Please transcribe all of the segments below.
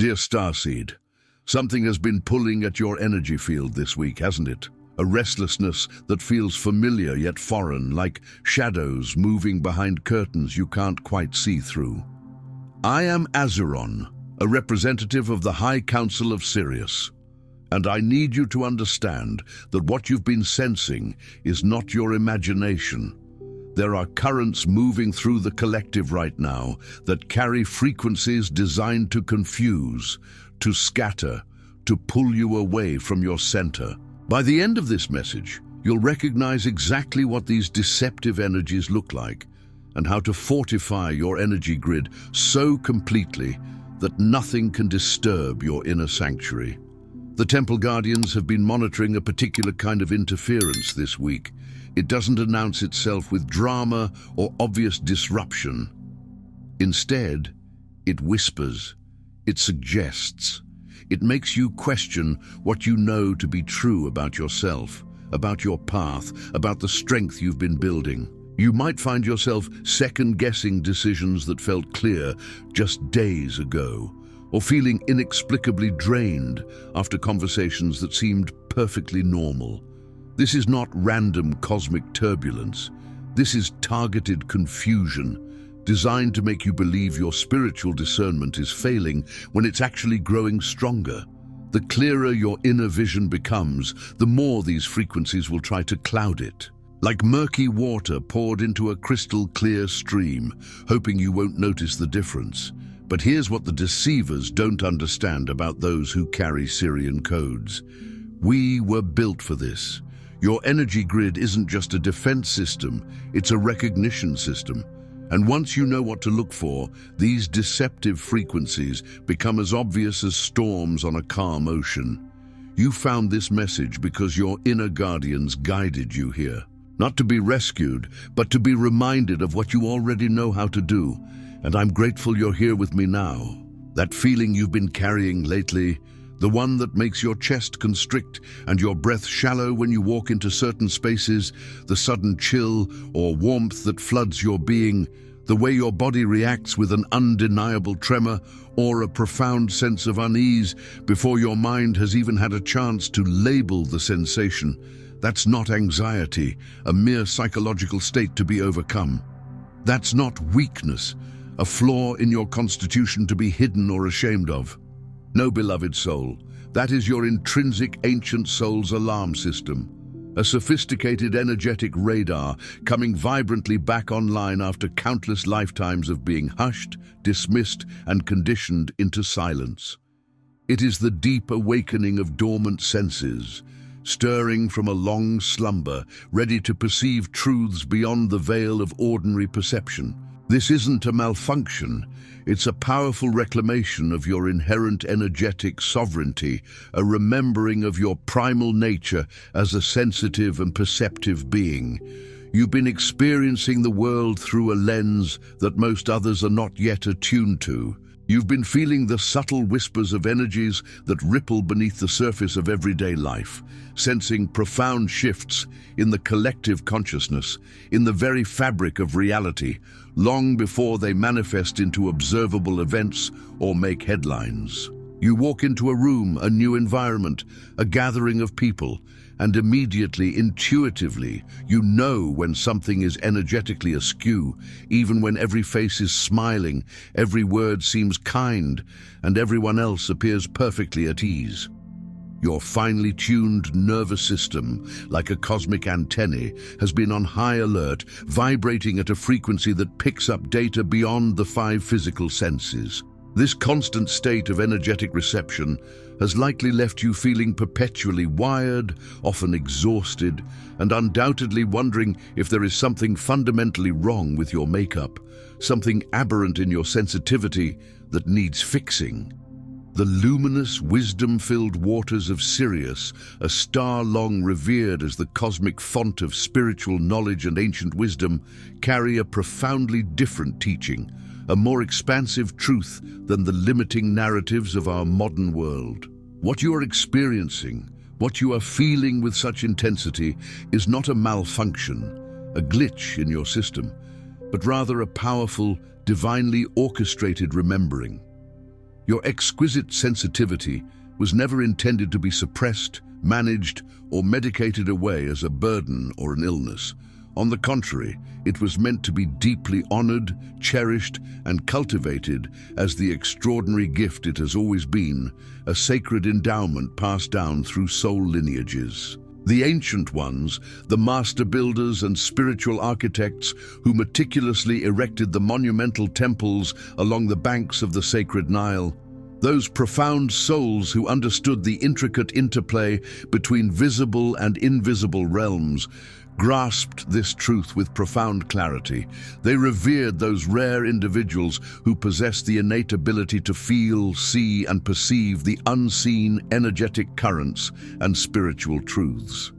Dear starseed, something has been pulling at your energy field this week, hasn't it? A restlessness that feels familiar yet foreign, like shadows moving behind curtains you can't quite see through. I am Azeron, a representative of the High Council of Sirius, and I need you to understand that what you've been sensing is not your imagination. There are currents moving through the collective right now that carry frequencies designed to confuse, to scatter, to pull you away from your center. By the end of this message, you'll recognize exactly what these deceptive energies look like and how to fortify your energy grid so completely that nothing can disturb your inner sanctuary. The Temple Guardians have been monitoring a particular kind of interference this week. It doesn't announce itself with drama or obvious disruption. Instead, it whispers, it suggests, it makes you question what you know to be true about yourself, about your path, about the strength you've been building. You might find yourself second-guessing decisions that felt clear just days ago, or feeling inexplicably drained after conversations that seemed perfectly normal. This is not random cosmic turbulence. This is targeted confusion, designed to make you believe your spiritual discernment is failing when it's actually growing stronger. The clearer your inner vision becomes, the more these frequencies will try to cloud it. Like murky water poured into a crystal clear stream, hoping you won't notice the difference. But here's what the deceivers don't understand about those who carry Sirian codes. We were built for this. Your energy grid isn't just a defense system, it's a recognition system. And once you know what to look for, these deceptive frequencies become as obvious as storms on a calm ocean. You found this message because your inner guardians guided you here. Not to be rescued, but to be reminded of what you already know how to do. And I'm grateful you're here with me now. That feeling you've been carrying lately, the one that makes your chest constrict and your breath shallow when you walk into certain spaces, the sudden chill or warmth that floods your being, the way your body reacts with an undeniable tremor or a profound sense of unease before your mind has even had a chance to label the sensation. That's not anxiety, a mere psychological state to be overcome. That's not weakness, a flaw in your constitution to be hidden or ashamed of. No, beloved soul, that is your intrinsic ancient soul's alarm system, a sophisticated energetic radar coming vibrantly back online after countless lifetimes of being hushed, dismissed, and conditioned into silence. It is the deep awakening of dormant senses, stirring from a long slumber, ready to perceive truths beyond the veil of ordinary perception. This isn't a malfunction, it's a powerful reclamation of your inherent energetic sovereignty, a remembering of your primal nature as a sensitive and perceptive being. You've been experiencing the world through a lens that most others are not yet attuned to. You've been feeling the subtle whispers of energies that ripple beneath the surface of everyday life, sensing profound shifts in the collective consciousness, in the very fabric of reality, long before they manifest into observable events or make headlines. You walk into a room, a new environment, a gathering of people, and immediately, intuitively, you know when something is energetically askew, even when every face is smiling, every word seems kind, and everyone else appears perfectly at ease. Your finely tuned nervous system, like a cosmic antennae, has been on high alert, vibrating at a frequency that picks up data beyond the 5 physical senses. This constant state of energetic reception has likely left you feeling perpetually wired, often exhausted, and undoubtedly wondering if there is something fundamentally wrong with your makeup, something aberrant in your sensitivity that needs fixing. The luminous, wisdom-filled waters of Sirius, a star long revered as the cosmic font of spiritual knowledge and ancient wisdom, carry a profoundly different teaching, a more expansive truth than the limiting narratives of our modern world. What you are experiencing, what you are feeling with such intensity, is not a malfunction, a glitch in your system, but rather a powerful, divinely orchestrated remembering. Your exquisite sensitivity was never intended to be suppressed, managed, or medicated away as a burden or an illness. On the contrary, it was meant to be deeply honored, cherished, and cultivated as the extraordinary gift it has always been, a sacred endowment passed down through soul lineages. The ancient ones, the master builders and spiritual architects who meticulously erected the monumental temples along the banks of the sacred Nile, those profound souls who understood the intricate interplay between visible and invisible realms, grasped this truth with profound clarity. They revered those rare individuals who possessed the innate ability to feel, see, and perceive the unseen energetic currents and spiritual truths.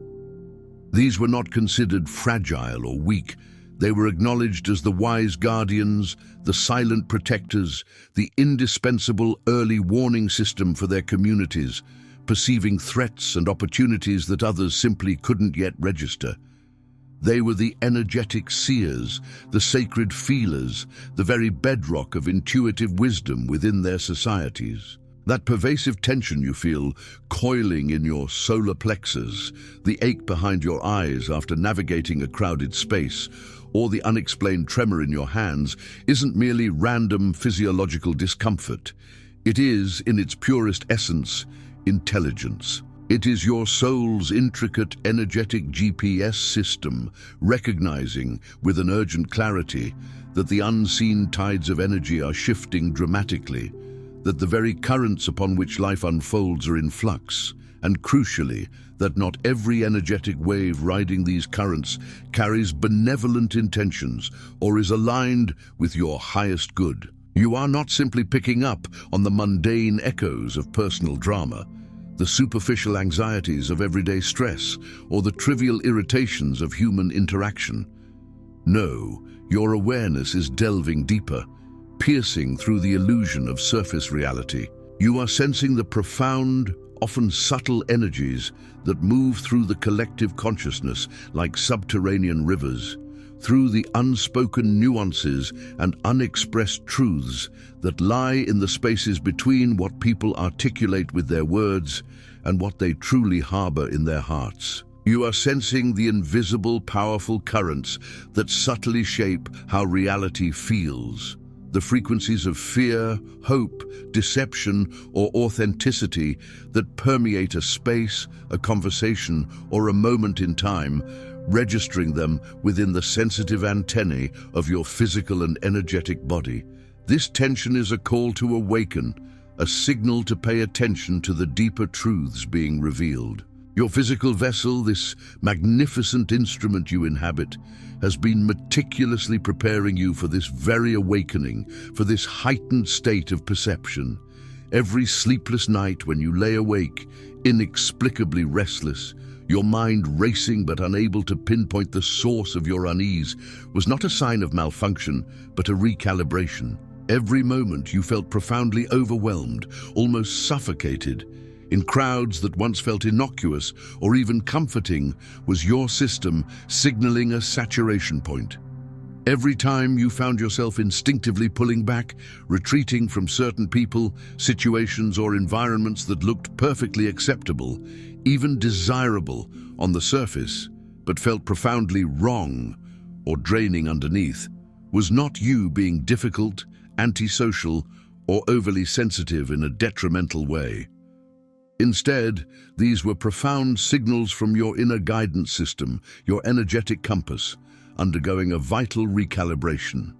These were not considered fragile or weak. They were acknowledged as the wise guardians, the silent protectors, the indispensable early warning system for their communities, perceiving threats and opportunities that others simply couldn't yet register. They were the energetic seers, the sacred feelers, the very bedrock of intuitive wisdom within their societies. That pervasive tension you feel coiling in your solar plexus, the ache behind your eyes after navigating a crowded space, or the unexplained tremor in your hands isn't merely random physiological discomfort. It is, in its purest essence, intelligence. It is your soul's intricate energetic GPS system recognizing with an urgent clarity that the unseen tides of energy are shifting dramatically, that the very currents upon which life unfolds are in flux, and crucially, that not every energetic wave riding these currents carries benevolent intentions or is aligned with your highest good. You are not simply picking up on the mundane echoes of personal drama, the superficial anxieties of everyday stress, or the trivial irritations of human interaction. No, your awareness is delving deeper, piercing through the illusion of surface reality. You are sensing the profound, often subtle energies that move through the collective consciousness like subterranean rivers, through the unspoken nuances and unexpressed truths that lie in the spaces between what people articulate with their words and what they truly harbor in their hearts. You are sensing the invisible, powerful currents that subtly shape how reality feels. The frequencies of fear, hope, deception, or authenticity that permeate a space, a conversation, or a moment in time, registering them within the sensitive antennae of your physical and energetic body. This tension is a call to awaken, a signal to pay attention to the deeper truths being revealed. Your physical vessel, this magnificent instrument you inhabit, has been meticulously preparing you for this very awakening, for this heightened state of perception. Every sleepless night when you lay awake, inexplicably restless, your mind racing but unable to pinpoint the source of your unease, was not a sign of malfunction, but a recalibration. Every moment you felt profoundly overwhelmed, almost suffocated. In crowds that once felt innocuous or even comforting was your system signaling a saturation point. Every time you found yourself instinctively pulling back, retreating from certain people, situations, or environments that looked perfectly acceptable, even desirable on the surface, but felt profoundly wrong or draining underneath, was not you being difficult, antisocial, or overly sensitive in a detrimental way. Instead, these were profound signals from your inner guidance system, your energetic compass, undergoing a vital recalibration.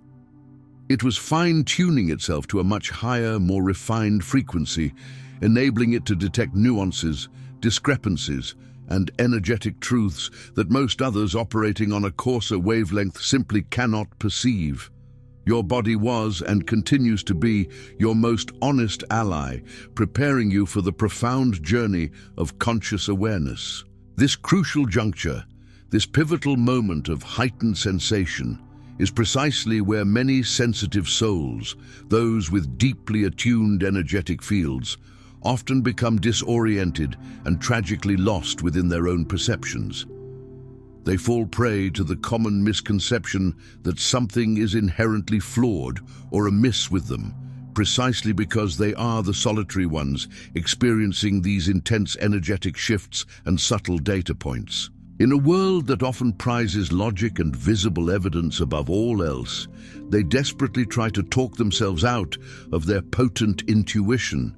It was fine-tuning itself to a much higher, more refined frequency, enabling it to detect nuances, discrepancies, and energetic truths that most others operating on a coarser wavelength simply cannot perceive. Your body was and continues to be your most honest ally, preparing you for the profound journey of conscious awareness. This crucial juncture, this pivotal moment of heightened sensation, is precisely where many sensitive souls, those with deeply attuned energetic fields, often become disoriented and tragically lost within their own perceptions. They fall prey to the common misconception that something is inherently flawed or amiss with them, precisely because they are the solitary ones experiencing these intense energetic shifts and subtle data points. In a world that often prizes logic and visible evidence above all else, they desperately try to talk themselves out of their potent intuition,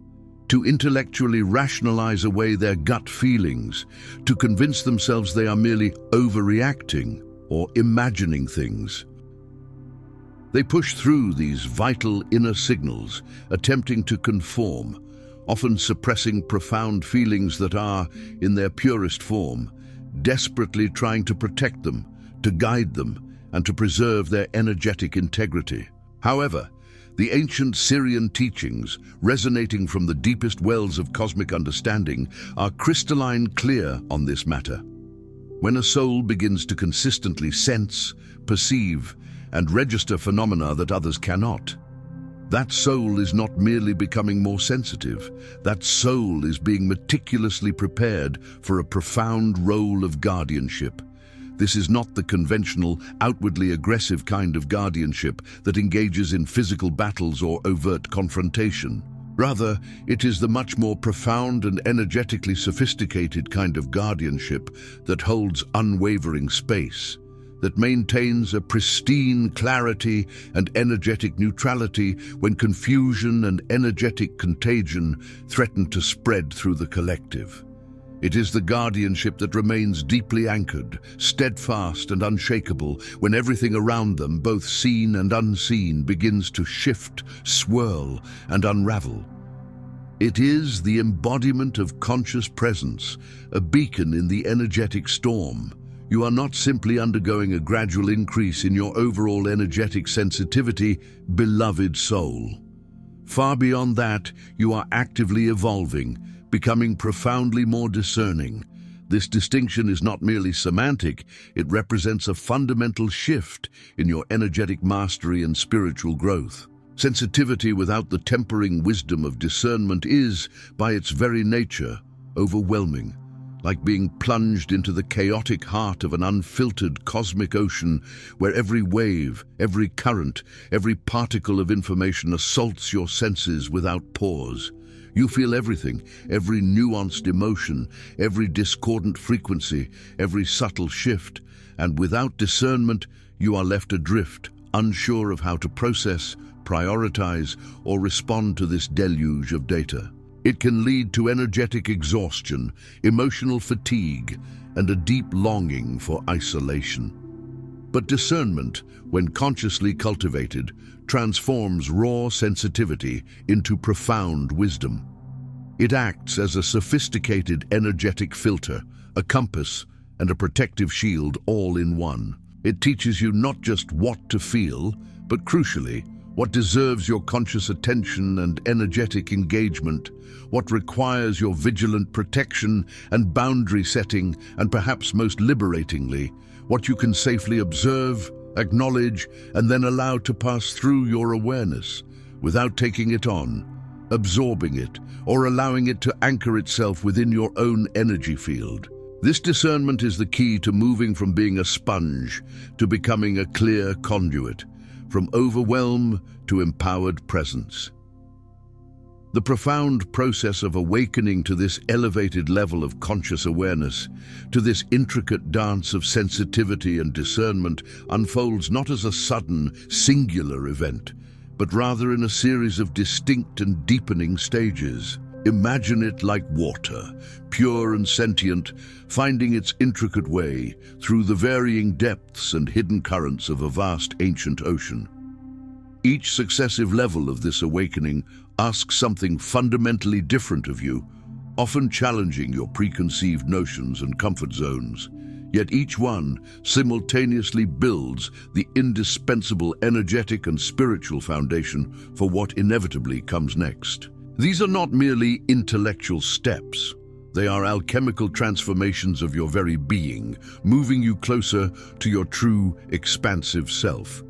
to intellectually rationalize away their gut feelings, to convince themselves they are merely overreacting or imagining things. They push through these vital inner signals, attempting to conform, often suppressing profound feelings that are, in their purest form, desperately trying to protect them, to guide them, and to preserve their energetic integrity. However, the ancient Sirian teachings, resonating from the deepest wells of cosmic understanding, are crystalline clear on this matter. When a soul begins to consistently sense, perceive, and register phenomena that others cannot, that soul is not merely becoming more sensitive. That soul is being meticulously prepared for a profound role of guardianship. This is not the conventional, outwardly aggressive kind of guardianship that engages in physical battles or overt confrontation. Rather, it is the much more profound and energetically sophisticated kind of guardianship that holds unwavering space, that maintains a pristine clarity and energetic neutrality when confusion and energetic contagion threaten to spread through the collective. It is the guardianship that remains deeply anchored, steadfast and unshakable when everything around them, both seen and unseen, begins to shift, swirl, and unravel. It is the embodiment of conscious presence, a beacon in the energetic storm. You are not simply undergoing a gradual increase in your overall energetic sensitivity, beloved soul. Far beyond that, you are actively evolving, becoming profoundly more discerning. This distinction is not merely semantic, it represents a fundamental shift in your energetic mastery and spiritual growth. Sensitivity without the tempering wisdom of discernment is, by its very nature, overwhelming. Like being plunged into the chaotic heart of an unfiltered cosmic ocean where every wave, every current, every particle of information assaults your senses without pause. You feel everything, every nuanced emotion, every discordant frequency, every subtle shift, and without discernment, you are left adrift, unsure of how to process, prioritize, or respond to this deluge of data. It can lead to energetic exhaustion, emotional fatigue, and a deep longing for isolation. But discernment, when consciously cultivated, transforms raw sensitivity into profound wisdom. It acts as a sophisticated energetic filter, a compass, and a protective shield all in one. It teaches you not just what to feel, but crucially, what deserves your conscious attention and energetic engagement, what requires your vigilant protection and boundary setting, and perhaps most liberatingly, what you can safely observe, acknowledge, and then allow to pass through your awareness without taking it on, absorbing it, or allowing it to anchor itself within your own energy field. This discernment is the key to moving from being a sponge to becoming a clear conduit, from overwhelm to empowered presence. The profound process of awakening to this elevated level of conscious awareness, to this intricate dance of sensitivity and discernment, unfolds not as a sudden, singular event, but rather in a series of distinct and deepening stages. Imagine it like water, pure and sentient, finding its intricate way through the varying depths and hidden currents of a vast ancient ocean. Each successive level of this awakening asks something fundamentally different of you, often challenging your preconceived notions and comfort zones. Yet each one simultaneously builds the indispensable energetic and spiritual foundation for what inevitably comes next. These are not merely intellectual steps. They are alchemical transformations of your very being, moving you closer to your true, expansive self.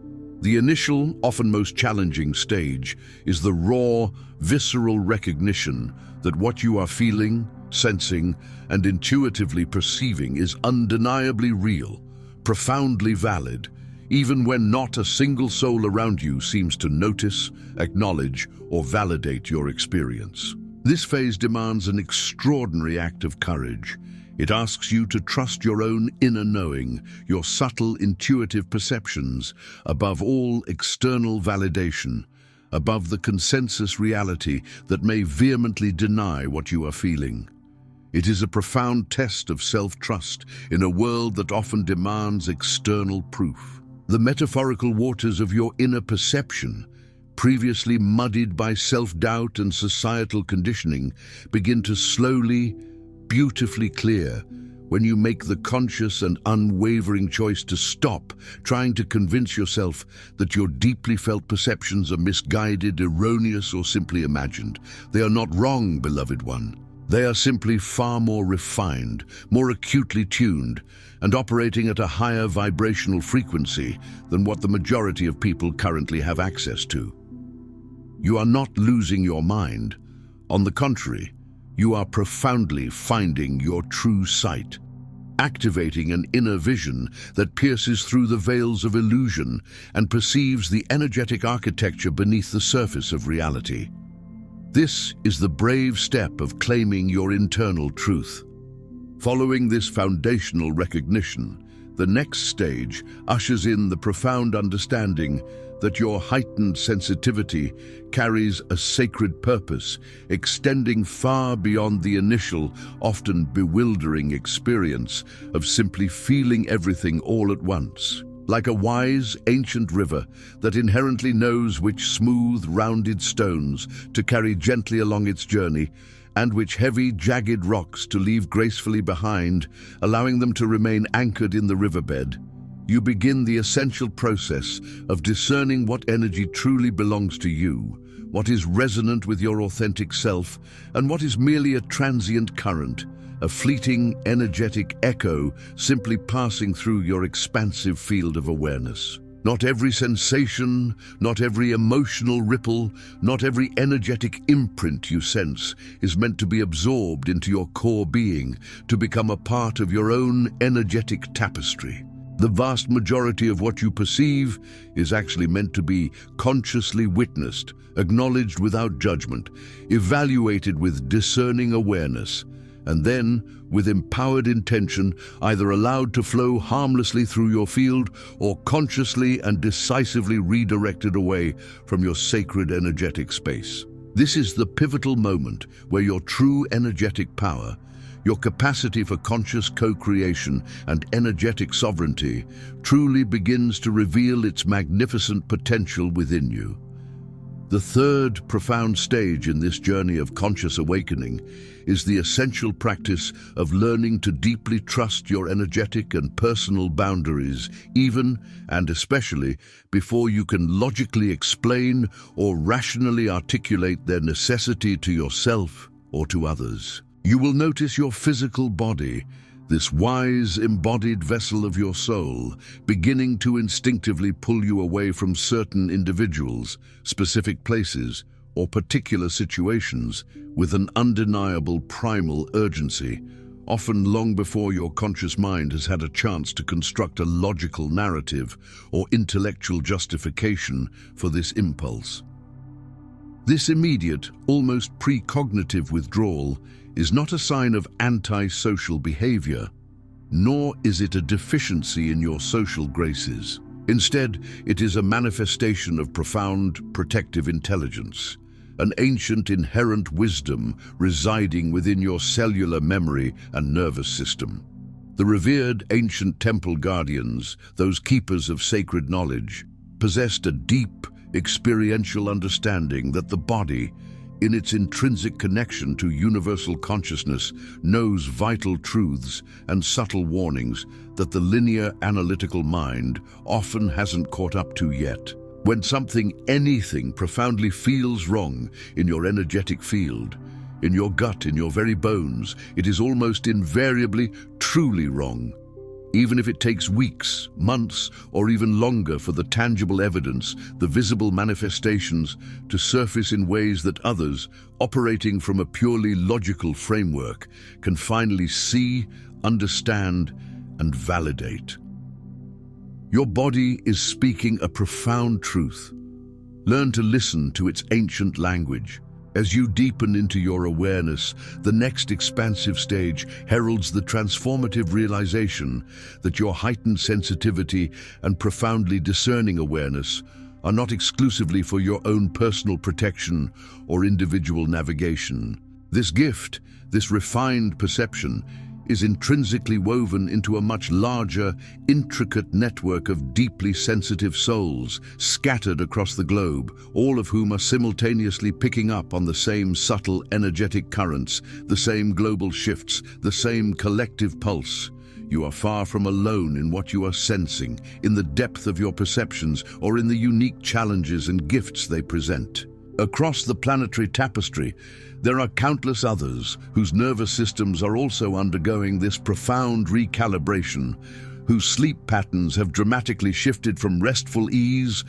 The initial, often most challenging stage is the raw, visceral recognition that what you are feeling, sensing, and intuitively perceiving is undeniably real, profoundly valid, even when not a single soul around you seems to notice, acknowledge, or validate your experience. This phase demands an extraordinary act of courage. It asks you to trust your own inner knowing, your subtle intuitive perceptions, above all external validation, above the consensus reality that may vehemently deny what you are feeling. It is a profound test of self-trust in a world that often demands external proof. The metaphorical waters of your inner perception, previously muddied by self-doubt and societal conditioning, begin to slowly, beautifully clear when you make the conscious and unwavering choice to stop trying to convince yourself that your deeply felt perceptions are misguided, erroneous, or simply imagined. They are not wrong, beloved one. They are simply far more refined, more acutely tuned, and operating at a higher vibrational frequency than what the majority of people currently have access to. You are not losing your mind. On the contrary, you are profoundly finding your true sight, activating an inner vision that pierces through the veils of illusion and perceives the energetic architecture beneath the surface of reality. This is the brave step of claiming your internal truth. Following this foundational recognition, the next stage ushers in the profound understanding that your heightened sensitivity carries a sacred purpose, extending far beyond the initial, often bewildering experience of simply feeling everything all at once. Like a wise, ancient river that inherently knows which smooth, rounded stones to carry gently along its journey, and which heavy, jagged rocks to leave gracefully behind, allowing them to remain anchored in the riverbed, you begin the essential process of discerning what energy truly belongs to you, what is resonant with your authentic self, and what is merely a transient current, a fleeting, energetic echo simply passing through your expansive field of awareness. Not every sensation, not every emotional ripple, not every energetic imprint you sense is meant to be absorbed into your core being, to become a part of your own energetic tapestry. The vast majority of what you perceive is actually meant to be consciously witnessed, acknowledged without judgment, evaluated with discerning awareness, and then, with empowered intention, either allowed to flow harmlessly through your field or consciously and decisively redirected away from your sacred energetic space. This is the pivotal moment where your true energetic power, your capacity for conscious co-creation and energetic sovereignty, truly begins to reveal its magnificent potential within you. The third profound stage in this journey of conscious awakening is the essential practice of learning to deeply trust your energetic and personal boundaries, even and especially before you can logically explain or rationally articulate their necessity to yourself or to others. You will notice your physical body, this wise, embodied vessel of your soul, beginning to instinctively pull you away from certain individuals, specific places, or particular situations with an undeniable primal urgency, often long before your conscious mind has had a chance to construct a logical narrative or intellectual justification for this impulse. This immediate, almost precognitive withdrawal is not a sign of anti-social behavior, nor is it a deficiency in your social graces. Instead, it is a manifestation of profound protective intelligence, an ancient inherent wisdom residing within your cellular memory and nervous system. The revered ancient temple guardians, those keepers of sacred knowledge, possessed a deep, experiential understanding that the body, in its intrinsic connection to universal consciousness, knows vital truths and subtle warnings that the linear analytical mind often hasn't caught up to yet. When anything profoundly feels wrong in your energetic field, in your gut, in your very bones, it is almost invariably truly wrong. Even if it takes weeks, months, or even longer for the tangible evidence, the visible manifestations, to surface in ways that others, operating from a purely logical framework, can finally see, understand, and validate. Your body is speaking a profound truth. Learn to listen to its ancient language. As you deepen into your awareness, the next expansive stage heralds the transformative realization that your heightened sensitivity and profoundly discerning awareness are not exclusively for your own personal protection or individual navigation. This gift, this refined perception, is intrinsically woven into a much larger, intricate network of deeply sensitive souls scattered across the globe, all of whom are simultaneously picking up on the same subtle energetic currents, the same global shifts, the same collective pulse. You are far from alone in what you are sensing, in the depth of your perceptions, or in the unique challenges and gifts they present. Across the planetary tapestry, there are countless others whose nervous systems are also undergoing this profound recalibration, whose sleep patterns have dramatically shifted from restful ease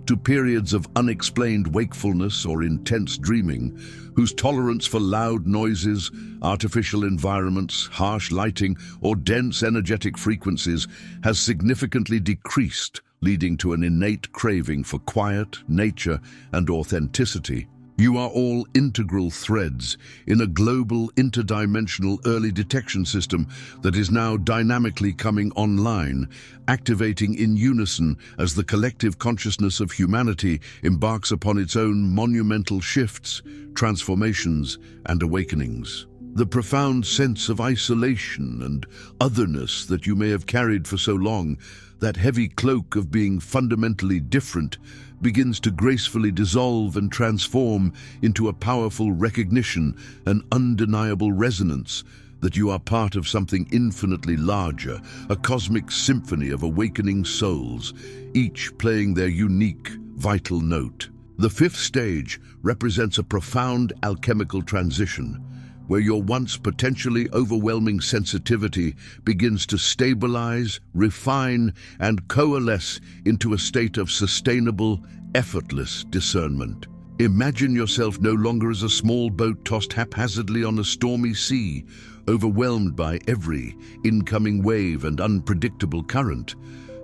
to periods of unexplained wakefulness or intense dreaming, whose tolerance for loud noises, artificial environments, harsh lighting, or dense energetic frequencies has significantly decreased, leading to an innate craving for quiet, nature, and authenticity. You are all integral threads in a global, interdimensional early detection system that is now dynamically coming online, activating in unison as the collective consciousness of humanity embarks upon its own monumental shifts, transformations, and awakenings. The profound sense of isolation and otherness that you may have carried for so long, that heavy cloak of being fundamentally different, begins to gracefully dissolve and transform into a powerful recognition, an undeniable resonance that you are part of something infinitely larger, a cosmic symphony of awakening souls, each playing their unique, vital note. The fifth stage represents a profound alchemical transition, where your once potentially overwhelming sensitivity begins to stabilize, refine, and coalesce into a state of sustainable, effortless discernment. Imagine yourself no longer as a small boat tossed haphazardly on a stormy sea, overwhelmed by every incoming wave and unpredictable current,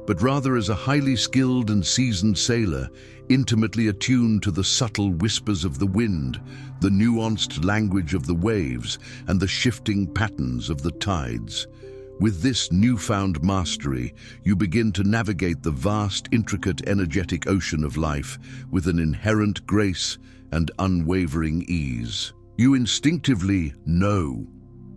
but rather as a highly skilled and seasoned sailor, intimately attuned to the subtle whispers of the wind, the nuanced language of the waves, and the shifting patterns of the tides. With this newfound mastery, you begin to navigate the vast, intricate, energetic ocean of life with an inherent grace and unwavering ease. You instinctively know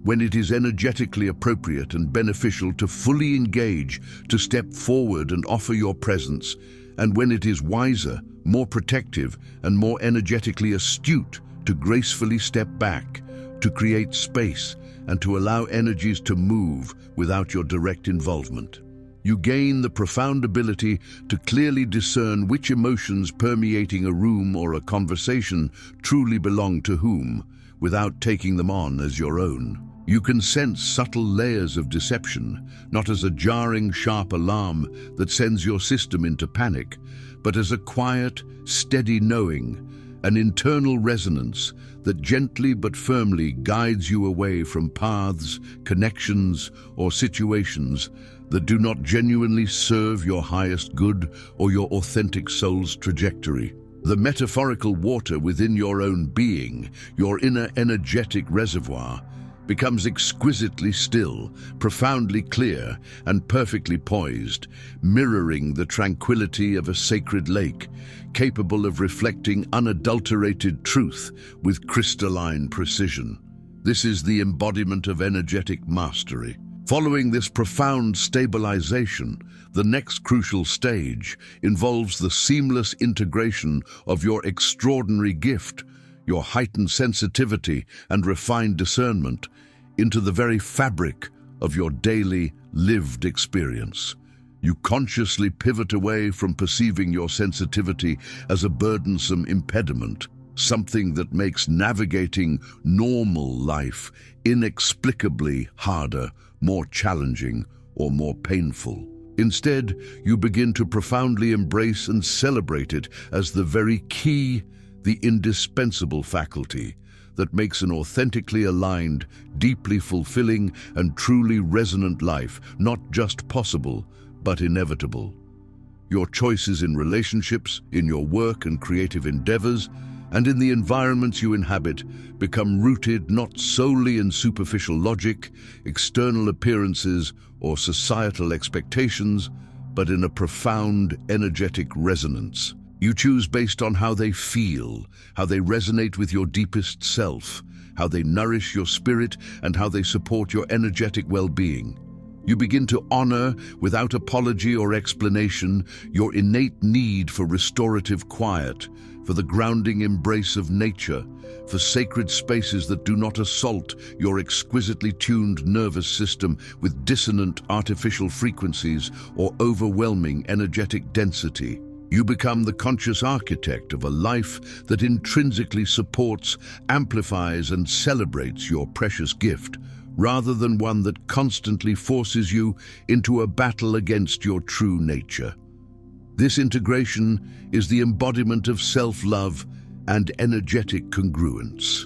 when it is energetically appropriate and beneficial to fully engage, to step forward and offer your presence, and when it is wiser, more protective, and more energetically astute to gracefully step back, to create space, and to allow energies to move without your direct involvement. You gain the profound ability to clearly discern which emotions permeating a room or a conversation truly belong to whom, without taking them on as your own. You can sense subtle layers of deception, not as a jarring, sharp alarm that sends your system into panic, but as a quiet, steady knowing, an internal resonance that gently but firmly guides you away from paths, connections, or situations that do not genuinely serve your highest good or your authentic soul's trajectory. The metaphorical water within your own being, your inner energetic reservoir, becomes exquisitely still, profoundly clear, and perfectly poised, mirroring the tranquility of a sacred lake, capable of reflecting unadulterated truth with crystalline precision. This is the embodiment of energetic mastery. Following this profound stabilization, the next crucial stage involves the seamless integration of your extraordinary gift, your heightened sensitivity and refined discernment, into the very fabric of your daily lived experience. You consciously pivot away from perceiving your sensitivity as a burdensome impediment, something that makes navigating normal life inexplicably harder, more challenging, or more painful. Instead, you begin to profoundly embrace and celebrate it as the very key, the indispensable faculty that makes an authentically aligned, deeply fulfilling, and truly resonant life not just possible, but inevitable. Your choices in relationships, in your work and creative endeavors, and in the environments you inhabit become rooted not solely in superficial logic, external appearances, or societal expectations, but in a profound energetic resonance. You choose based on how they feel, how they resonate with your deepest self, how they nourish your spirit, and how they support your energetic well-being. You begin to honor, without apology or explanation, your innate need for restorative quiet, for the grounding embrace of nature, for sacred spaces that do not assault your exquisitely tuned nervous system with dissonant artificial frequencies or overwhelming energetic density. You become the conscious architect of a life that intrinsically supports, amplifies, and celebrates your precious gift, rather than one that constantly forces you into a battle against your true nature. This integration is the embodiment of self-love and energetic congruence.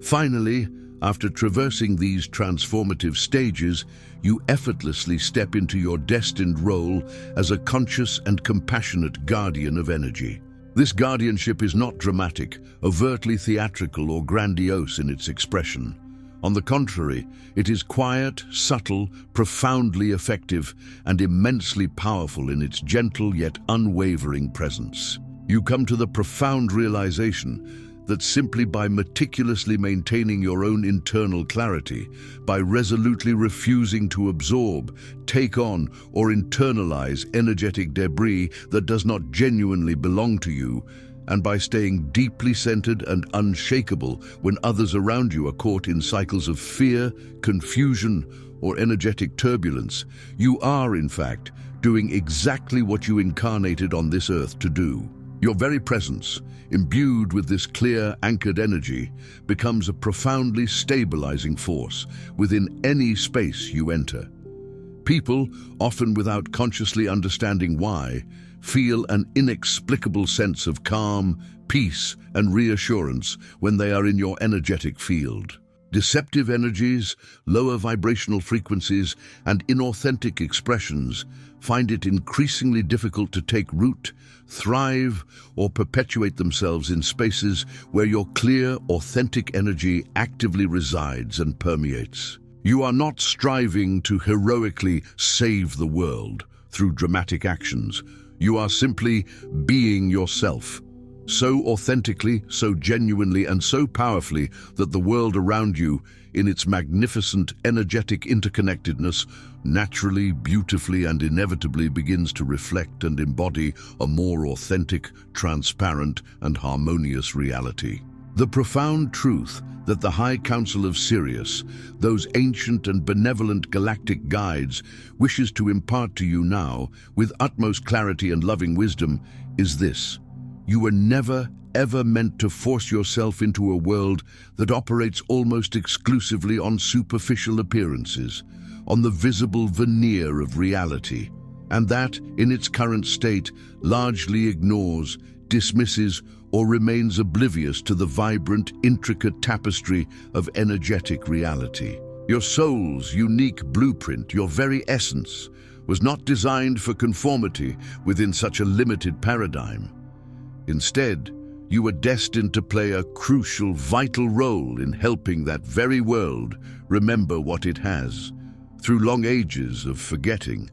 Finally, after traversing these transformative stages, you effortlessly step into your destined role as a conscious and compassionate guardian of energy. This guardianship is not dramatic, overtly theatrical, or grandiose in its expression. On the contrary, it is quiet, subtle, profoundly effective, and immensely powerful in its gentle yet unwavering presence. You come to the profound realization that simply by meticulously maintaining your own internal clarity, by resolutely refusing to absorb, take on, or internalize energetic debris that does not genuinely belong to you, and by staying deeply centered and unshakable when others around you are caught in cycles of fear, confusion, or energetic turbulence, you are, in fact, doing exactly what you incarnated on this earth to do. Your very presence, imbued with this clear, anchored energy, becomes a profoundly stabilizing force within any space you enter. People, often without consciously understanding why, feel an inexplicable sense of calm, peace, and reassurance when they are in your energetic field. Deceptive energies, lower vibrational frequencies, and inauthentic expressions find it increasingly difficult to take root, thrive, or perpetuate themselves in spaces where your clear, authentic energy actively resides and permeates. You are not striving to heroically save the world through dramatic actions. You are simply being yourself, so authentically, so genuinely, and so powerfully that the world around you, in its magnificent energetic interconnectedness, naturally, beautifully, and inevitably begins to reflect and embody a more authentic, transparent, and harmonious reality. The profound truth that the High Council of Sirius, those ancient and benevolent galactic guides, wishes to impart to you now, with utmost clarity and loving wisdom, is this: you were never, ever meant to force yourself into a world that operates almost exclusively on superficial appearances, on the visible veneer of reality, and that, in its current state, largely ignores, dismisses, or remains oblivious to the vibrant, intricate tapestry of energetic reality. Your soul's unique blueprint, your very essence, was not designed for conformity within such a limited paradigm. Instead, you were destined to play a crucial, vital role in helping that very world remember what it has, through long ages of forgetting,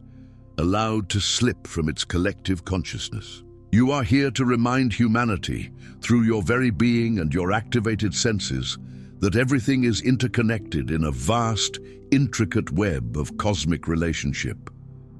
allowed to slip from its collective consciousness. You are here to remind humanity, through your very being and your activated senses, that everything is interconnected in a vast, intricate web of cosmic relationship.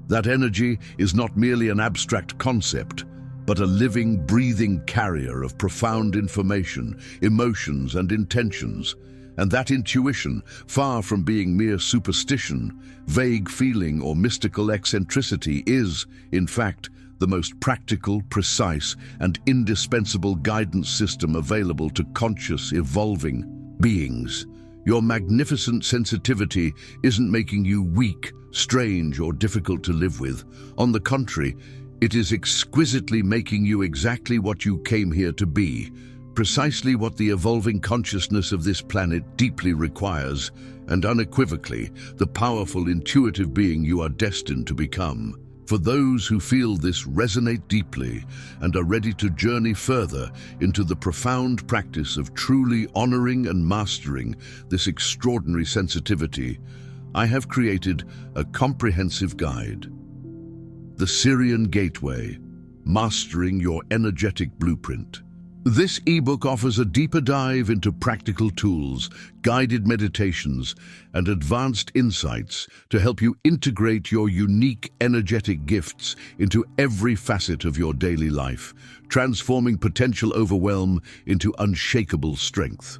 That energy is not merely an abstract concept, but a living, breathing carrier of profound information, emotions, and intentions. And that intuition, far from being mere superstition, vague feeling, or mystical eccentricity, is, in fact, the most practical, precise, and indispensable guidance system available to conscious, evolving beings. Your magnificent sensitivity isn't making you weak, strange, or difficult to live with. On the contrary, it is exquisitely making you exactly what you came here to be, precisely what the evolving consciousness of this planet deeply requires, and unequivocally the powerful, intuitive being you are destined to become. For those who feel this resonate deeply and are ready to journey further into the profound practice of truly honoring and mastering this extraordinary sensitivity, I have created a comprehensive guide. The Sirian Gateway, Mastering Your Energetic Blueprint. This ebook offers a deeper dive into practical tools, guided meditations, and advanced insights to help you integrate your unique energetic gifts into every facet of your daily life, transforming potential overwhelm into unshakable strength.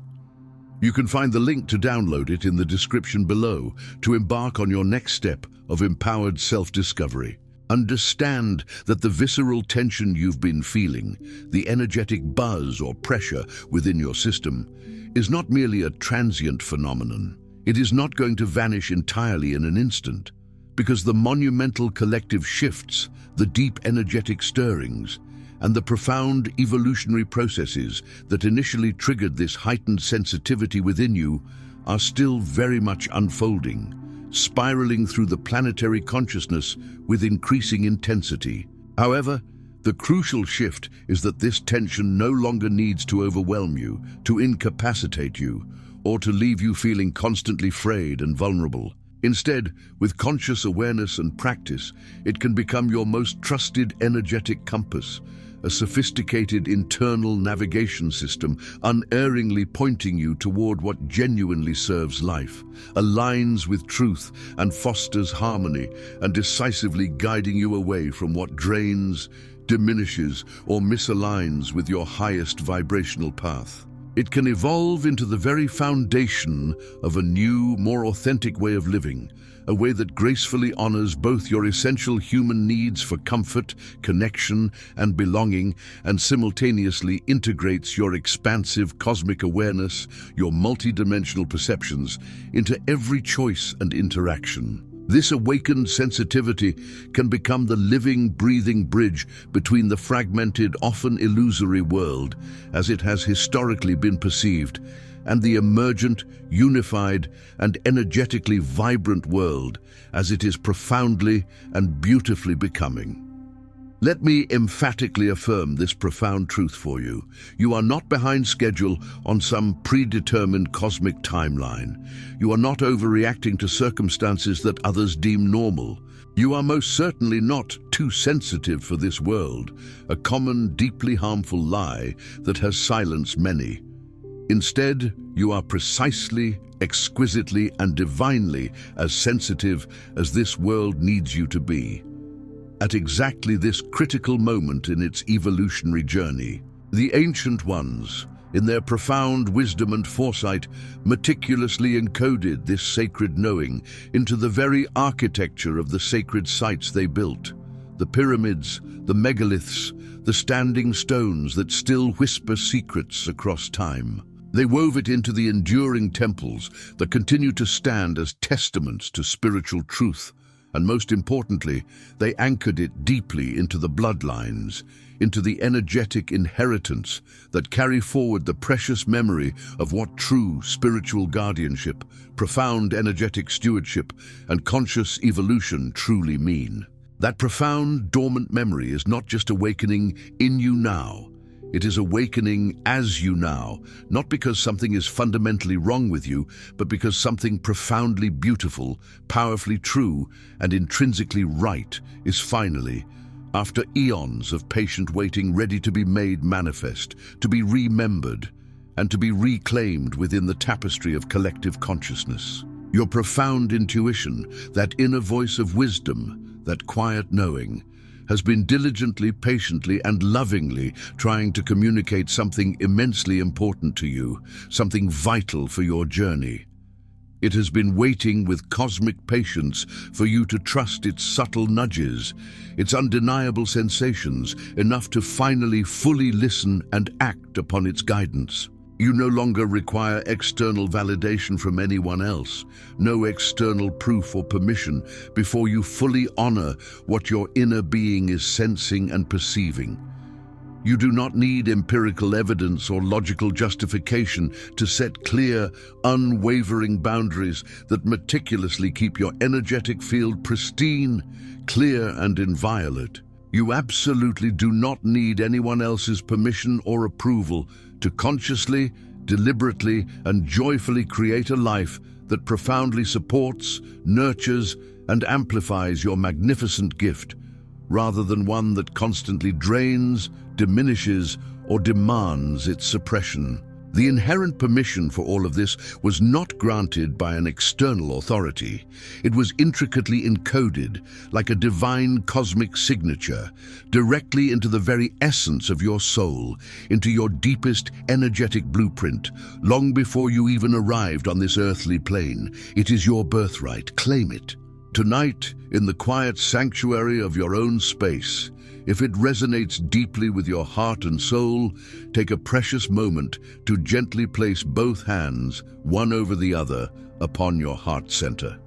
You can find the link to download it in the description below to embark on your next step of empowered self-discovery. Understand that the visceral tension you've been feeling, the energetic buzz or pressure within your system, is not merely a transient phenomenon. It is not going to vanish entirely in an instant, because the monumental collective shifts, the deep energetic stirrings, and the profound evolutionary processes that initially triggered this heightened sensitivity within you are still very much unfolding, spiraling through the planetary consciousness with increasing intensity. However, the crucial shift is that this tension no longer needs to overwhelm you, to incapacitate you, or to leave you feeling constantly frayed and vulnerable. Instead, with conscious awareness and practice, it can become your most trusted energetic compass, a sophisticated internal navigation system unerringly pointing you toward what genuinely serves life, aligns with truth and fosters harmony, and decisively guiding you away from what drains, diminishes, or misaligns with your highest vibrational path. It can evolve into the very foundation of a new, more authentic way of living, a way that gracefully honors both your essential human needs for comfort, connection, and belonging, and simultaneously integrates your expansive cosmic awareness, your multidimensional perceptions, into every choice and interaction. This awakened sensitivity can become the living, breathing bridge between the fragmented, often illusory world, as it has historically been perceived, and the emergent, unified, and energetically vibrant world, as it is profoundly and beautifully becoming. Let me emphatically affirm this profound truth for you. You are not behind schedule on some predetermined cosmic timeline. You are not overreacting to circumstances that others deem normal. You are most certainly not too sensitive for this world, a common, deeply harmful lie that has silenced many. Instead, you are precisely, exquisitely, and divinely as sensitive as this world needs you to be. At exactly this critical moment in its evolutionary journey, the ancient ones, in their profound wisdom and foresight, meticulously encoded this sacred knowing into the very architecture of the sacred sites they built. The pyramids, the megaliths, the standing stones that still whisper secrets across time. They wove it into the enduring temples that continue to stand as testaments to spiritual truth, and most importantly, they anchored it deeply into the bloodlines, into the energetic inheritance that carry forward the precious memory of what true spiritual guardianship, profound energetic stewardship, and conscious evolution truly mean. That profound, dormant memory is not just awakening in you now. It is awakening as you now, not because something is fundamentally wrong with you, but because something profoundly beautiful, powerfully true, and intrinsically right is finally, after eons of patient waiting, ready to be made manifest, to be remembered, and to be reclaimed within the tapestry of collective consciousness. Your profound intuition, that inner voice of wisdom, that quiet knowing, has been diligently, patiently, and lovingly trying to communicate something immensely important to you, something vital for your journey. It has been waiting with cosmic patience for you to trust its subtle nudges, its undeniable sensations, enough to finally fully listen and act upon its guidance. You no longer require external validation from anyone else, no external proof or permission before you fully honor what your inner being is sensing and perceiving. You do not need empirical evidence or logical justification to set clear, unwavering boundaries that meticulously keep your energetic field pristine, clear, and inviolate. You absolutely do not need anyone else's permission or approval to consciously, deliberately, and joyfully create a life that profoundly supports, nurtures, and amplifies your magnificent gift, rather than one that constantly drains, diminishes, or demands its suppression. The inherent permission for all of this was not granted by an external authority. It was intricately encoded, like a divine cosmic signature, directly into the very essence of your soul, into your deepest energetic blueprint, long before you even arrived on this earthly plane. It is your birthright. Claim it. Tonight, in the quiet sanctuary of your own space, if it resonates deeply with your heart and soul, take a precious moment to gently place both hands, one over the other, upon your heart center.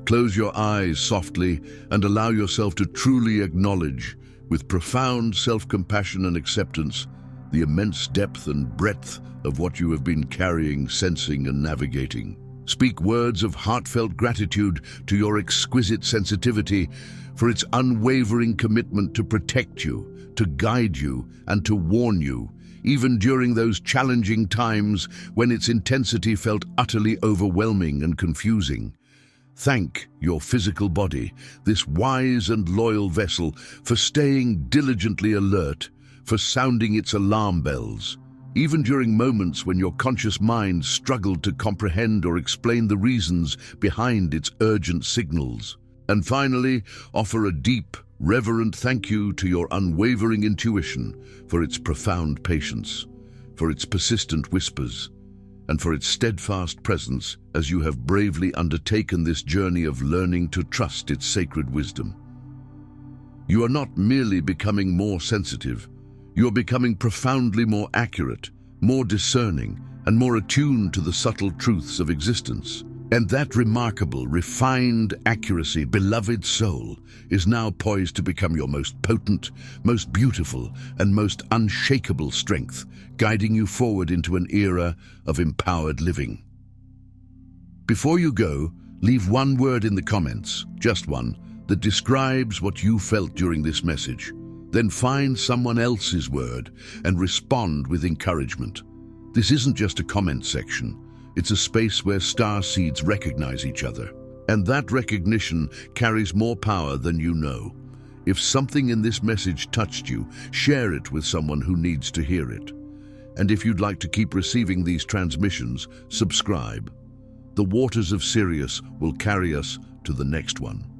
Close your eyes softly and allow yourself to truly acknowledge, with profound self-compassion and acceptance, the immense depth and breadth of what you have been carrying, sensing, and navigating. Speak words of heartfelt gratitude to your exquisite sensitivity for its unwavering commitment to protect you, to guide you, and to warn you, even during those challenging times when its intensity felt utterly overwhelming and confusing. Thank your physical body, this wise and loyal vessel, for staying diligently alert, for sounding its alarm bells, even during moments when your conscious mind struggled to comprehend or explain the reasons behind its urgent signals. And finally, offer a deep, reverent thank you to your unwavering intuition for its profound patience, for its persistent whispers, and for its steadfast presence as you have bravely undertaken this journey of learning to trust its sacred wisdom. You are not merely becoming more sensitive, you are becoming profoundly more accurate, more discerning, and more attuned to the subtle truths of existence. And that remarkable, refined accuracy, beloved soul, is now poised to become your most potent, most beautiful, and most unshakable strength, guiding you forward into an era of empowered living. Before you go, leave one word in the comments, just one, that describes what you felt during this message. Then find someone else's word and respond with encouragement. This isn't just a comment section. It's a space where starseeds recognize each other. And that recognition carries more power than you know. If something in this message touched you, share it with someone who needs to hear it. And if you'd like to keep receiving these transmissions, subscribe. The waters of Sirius will carry us to the next one.